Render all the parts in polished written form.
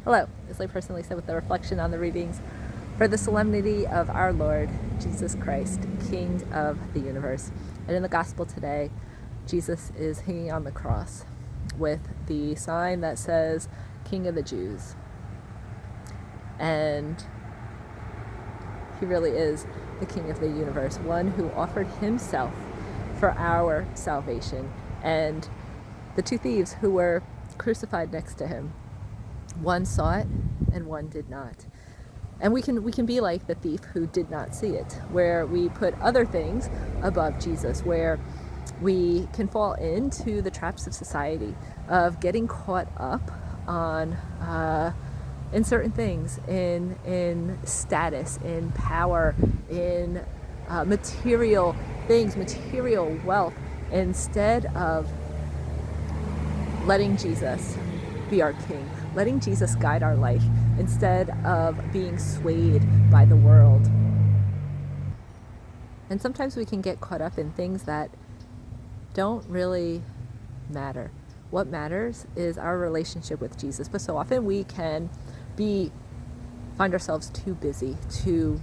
Hello, it's layperson Lisa with the reflection on the readings for the Solemnity of our Lord Jesus Christ, King of the universe. And in the gospel today, Jesus is hanging on the cross with the sign that says, King of the Jews. And he really is the King of the universe, one who offered himself for our salvation. And the two thieves who were crucified next to him, one saw it and one did not. And we can be like the thief who did not see it, where we put other things above Jesus, where we can fall into the traps of society, of getting caught up on in certain things, in status, in power, in material things, material wealth, instead of letting Jesus be our King, letting Jesus guide our life instead of being swayed by the world. And sometimes we can get caught up in things that don't really matter. What matters is our relationship with Jesus. But so often we can find ourselves too busy to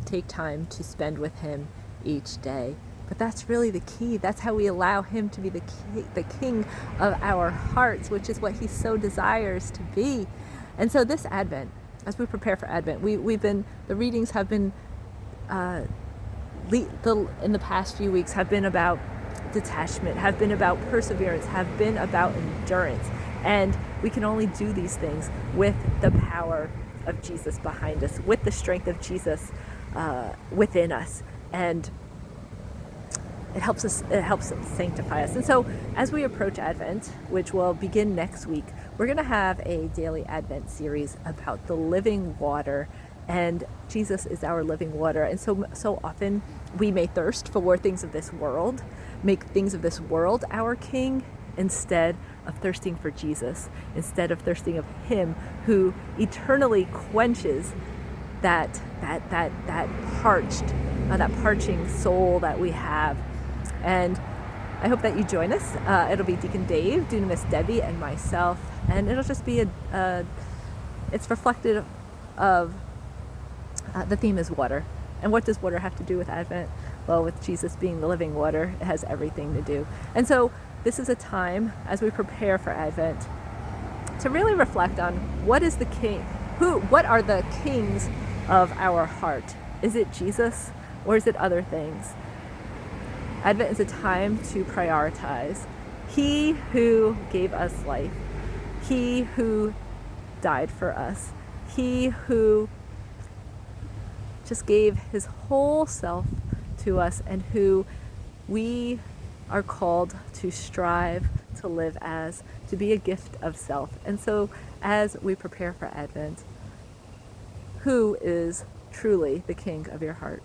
take time to spend with him each day. But that's really the key. That's how we allow him to be the king of our hearts, which is what he so desires to be. And so this Advent, as we prepare for Advent, the readings have been, in the past few weeks, have been about detachment, have been about perseverance, have been about endurance. And we can only do these things with the power of Jesus behind us, with the strength of Jesus within us. And it helps sanctify us. And so as we approach Advent, which will begin next week, we're going to have a daily Advent series about the living water. And Jesus is our living water. And so often we may thirst for things of this world, make things of this world our king, instead of thirsting for Jesus, instead of thirsting of him who eternally quenches that parching soul that we have. And I hope that you join us. It'll be Deacon Dave, Dunamis Debbie, and myself, and it'll just be it's reflective of the theme is water. And what does water have to do with Advent? Well, with Jesus being the living water, it has everything to do. And so this is a time, as we prepare for Advent, to really reflect on what is the king, what are the kings of our heart? Is it Jesus or is it other things? Advent is a time to prioritize he who gave us life, he who died for us, he who just gave his whole self to us, and who we are called to strive to live as, to be a gift of self. And so as we prepare for Advent, who is truly the king of your heart?